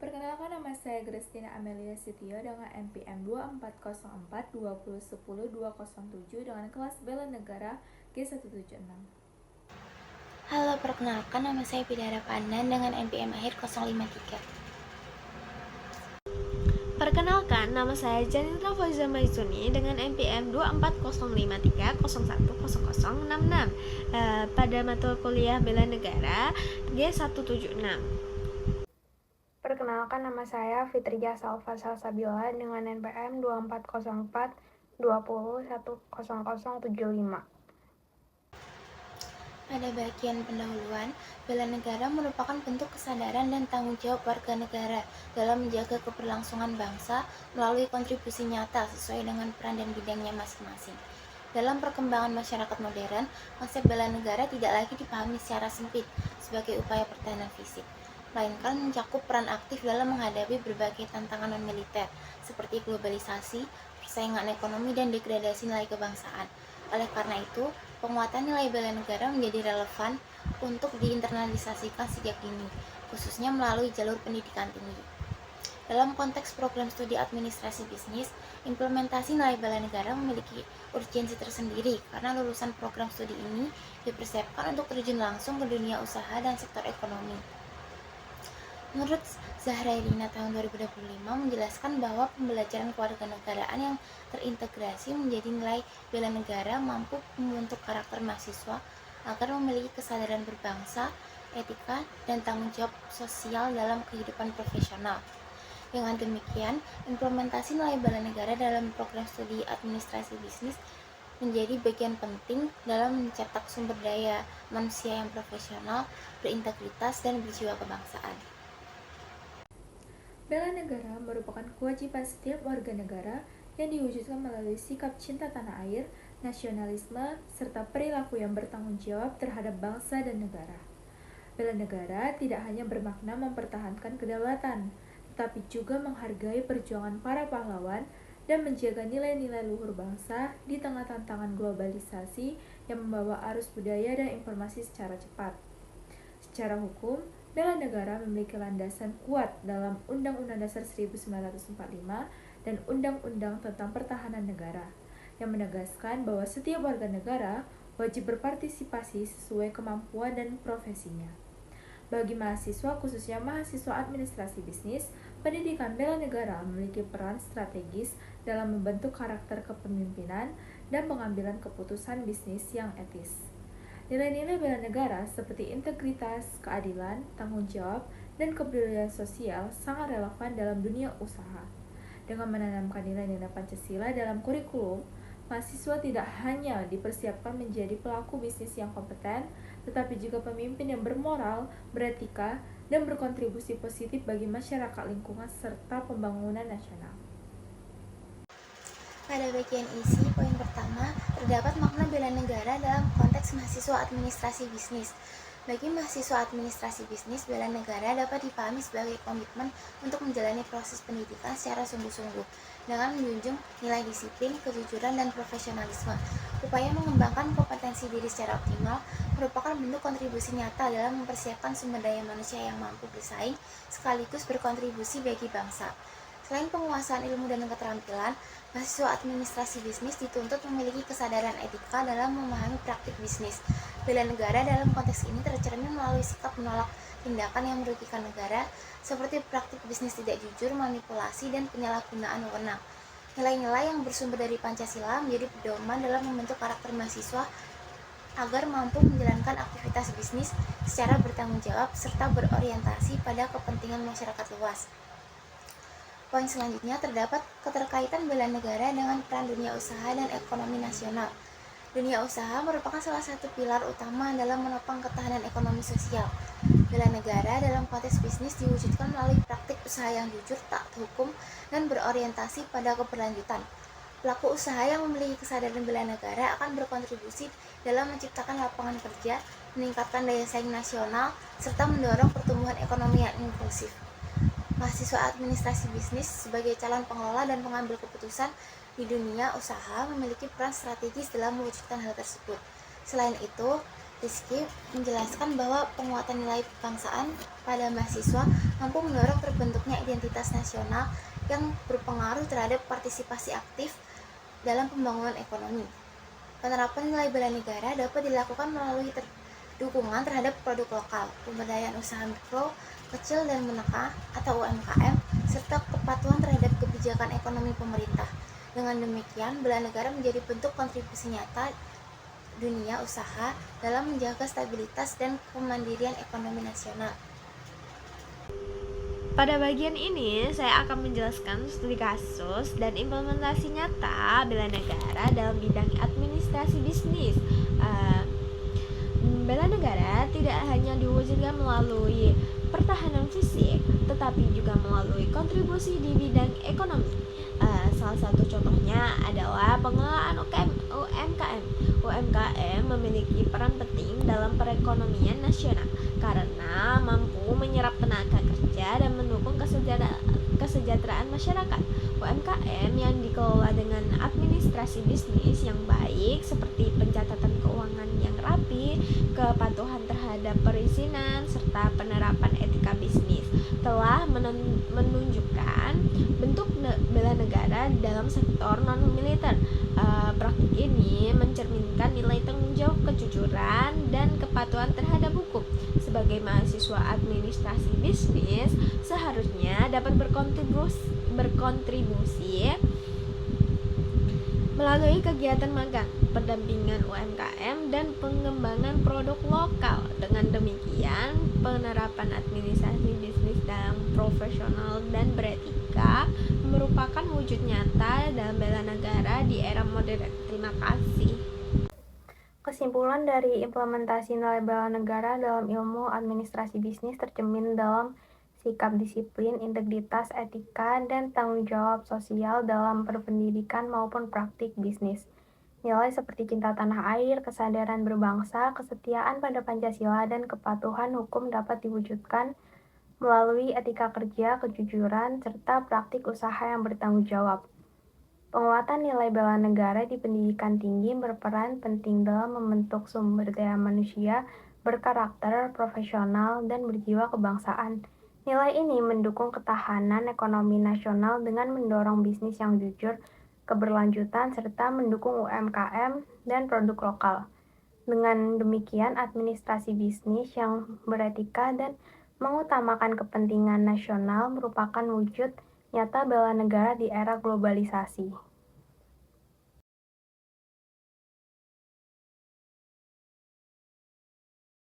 Perkenalkan, nama saya Grestina Amelia Sitio dengan NPM 2404 2010 2007 dengan kelas Bela Negara G176. Halo, perkenalkan nama saya Bidara Pandan dengan NPM akhir 053. Perkenalkan, nama saya Janitra Faiza Maizuni dengan NPM 24053010066 pada mata kuliah Bela Negara G176. Perkenalkan, nama saya Fitrijah Salva Salsabila dengan NPM 2404 20101075. Pada bagian pendahuluan, bela negara merupakan bentuk kesadaran dan tanggung jawab warga negara dalam menjaga keberlangsungan bangsa melalui kontribusi nyata sesuai dengan peran dan bidangnya masing-masing. Dalam perkembangan masyarakat modern, konsep bela negara tidak lagi dipahami secara sempit sebagai upaya pertahanan fisik, melainkan mencakup peran aktif dalam menghadapi berbagai tantangan non-militer seperti globalisasi, persaingan ekonomi, dan degradasi nilai kebangsaan. Oleh karena itu, penguatan nilai bela negara menjadi relevan untuk diinternalisasikan sejak dini, khususnya melalui jalur pendidikan tinggi. Dalam konteks program studi administrasi bisnis, implementasi nilai bela negara memiliki urgensi tersendiri karena lulusan program studi ini dipersiapkan untuk terjun langsung ke dunia usaha dan sektor ekonomi. Menurut Zahrairina tahun 2025 menjelaskan bahwa pembelajaran kewarganegaraan yang terintegrasi menjadi nilai bela negara mampu membentuk karakter mahasiswa agar memiliki kesadaran berbangsa, etika, dan tanggung jawab sosial dalam kehidupan profesional. Dengan demikian, implementasi nilai bela negara dalam program studi administrasi bisnis menjadi bagian penting dalam mencetak sumber daya manusia yang profesional, berintegritas, dan berjiwa kebangsaan. Bela negara merupakan kewajiban setiap warga negara yang diwujudkan melalui sikap cinta tanah air, nasionalisme, serta perilaku yang bertanggung jawab terhadap bangsa dan negara. Bela negara tidak hanya bermakna mempertahankan kedaulatan, tetapi juga menghargai perjuangan para pahlawan dan menjaga nilai-nilai luhur bangsa di tengah tantangan globalisasi yang membawa arus budaya dan informasi secara cepat. Secara hukum, bela negara memiliki landasan kuat dalam Undang-Undang Dasar 1945 dan Undang-Undang tentang Pertahanan Negara, yang menegaskan bahwa setiap warga negara wajib berpartisipasi sesuai kemampuan dan profesinya. Bagi mahasiswa, khususnya mahasiswa administrasi bisnis, pendidikan bela negara memiliki peran strategis dalam membentuk karakter kepemimpinan dan pengambilan keputusan bisnis yang etis. Nilai-nilai bela negara seperti integritas, keadilan, tanggung jawab, dan kepedulian sosial sangat relevan dalam dunia usaha. Dengan menanamkan nilai-nilai Pancasila dalam kurikulum, mahasiswa tidak hanya dipersiapkan menjadi pelaku bisnis yang kompeten, tetapi juga pemimpin yang bermoral, beretika, dan berkontribusi positif bagi masyarakat lingkungan serta pembangunan nasional. Pada bagian isi, poin pertama, terdapat makna bela negara dalam konteks mahasiswa administrasi bisnis. Bagi mahasiswa administrasi bisnis, bela negara dapat dipahami sebagai komitmen untuk menjalani proses pendidikan secara sungguh-sungguh dengan menjunjung nilai disiplin, kejujuran, dan profesionalisme. Upaya mengembangkan kompetensi diri secara optimal merupakan bentuk kontribusi nyata dalam mempersiapkan sumber daya manusia yang mampu bersaing sekaligus berkontribusi bagi bangsa. Selain penguasaan ilmu dan keterampilan, mahasiswa administrasi bisnis dituntut memiliki kesadaran etika dalam memahami praktik bisnis. Bela negara dalam konteks ini tercermin melalui sikap menolak tindakan yang merugikan negara, seperti praktik bisnis tidak jujur, manipulasi, dan penyalahgunaan wewenang. Nilai-nilai yang bersumber dari Pancasila menjadi pedoman dalam membentuk karakter mahasiswa agar mampu menjalankan aktivitas bisnis secara bertanggung jawab serta berorientasi pada kepentingan masyarakat luas. Poin selanjutnya terdapat keterkaitan bela negara dengan peran dunia usaha dan ekonomi nasional. Dunia usaha merupakan salah satu pilar utama dalam menopang ketahanan ekonomi sosial. Bela negara dalam konteks bisnis diwujudkan melalui praktik usaha yang jujur, taat hukum, dan berorientasi pada keberlanjutan. Pelaku usaha yang memiliki kesadaran bela negara akan berkontribusi dalam menciptakan lapangan kerja, meningkatkan daya saing nasional, serta mendorong pertumbuhan ekonomi yang inklusif. Mahasiswa administrasi bisnis sebagai calon pengelola dan pengambil keputusan di dunia usaha memiliki peran strategis dalam mewujudkan hal tersebut. Selain itu, Rizky menjelaskan bahwa penguatan nilai kebangsaan pada mahasiswa mampu mendorong terbentuknya identitas nasional yang berpengaruh terhadap partisipasi aktif dalam pembangunan ekonomi. Penerapan nilai bela negara dapat dilakukan melalui dukungan terhadap produk lokal, pemberdayaan usaha mikro, kecil dan menengah atau UMKM, serta kepatuhan terhadap kebijakan ekonomi pemerintah. Dengan demikian, bela negara menjadi bentuk kontribusi nyata dunia usaha dalam menjaga stabilitas dan kemandirian ekonomi nasional. Pada bagian ini, saya akan menjelaskan studi kasus dan implementasi nyata bela negara dalam bidang administrasi bisnis. Bela negara tidak hanya diwujudkan melalui pertahanan fisik, tetapi juga melalui kontribusi di bidang ekonomi. Salah satu contohnya adalah pengelolaan UMKM. UMKM memiliki peran penting dalam perekonomian nasional karena mampu menyerap tenaga kerja dan mendukung kesejahteraan masyarakat. UMKM yang dikelola dengan administrasi bisnis yang baik seperti pencatatan keuangan yang rapi, kepatuhan terhadap perizinan, serta penerapan etika bisnis telah menunjukkan bentuk bela negara dalam sektor non-militer. Praktik ini mencerminkan nilai tanggung jawab, kejujuran, dan kepatuhan terhadap hukum. Sebagai mahasiswa administrasi bisnis, seharusnya dapat berkontribusi melalui kegiatan magang, pendampingan UMKM, dan pengembangan produk lokal. Dengan demikian, penerapan administrasi bisnis yang profesional dan beretika merupakan wujud nyata dalam bela negara di era modern. Terima kasih. Kesimpulan dari implementasi nilai bela negara dalam ilmu administrasi bisnis tercermin dalam sikap disiplin, integritas, etika, dan tanggung jawab sosial dalam berpendidikan maupun praktik bisnis. Nilai seperti cinta tanah air, kesadaran berbangsa, kesetiaan pada Pancasila, dan kepatuhan hukum dapat diwujudkan melalui etika kerja, kejujuran, serta praktik usaha yang bertanggung jawab. Penguatan nilai bela negara di pendidikan tinggi berperan penting dalam membentuk sumber daya manusia berkarakter, profesional, dan berjiwa kebangsaan. Nilai ini mendukung ketahanan ekonomi nasional dengan mendorong bisnis yang jujur, keberlanjutan, serta mendukung UMKM dan produk lokal. Dengan demikian, administrasi bisnis yang beretika dan mengutamakan kepentingan nasional merupakan wujud nyata bela negara di era globalisasi.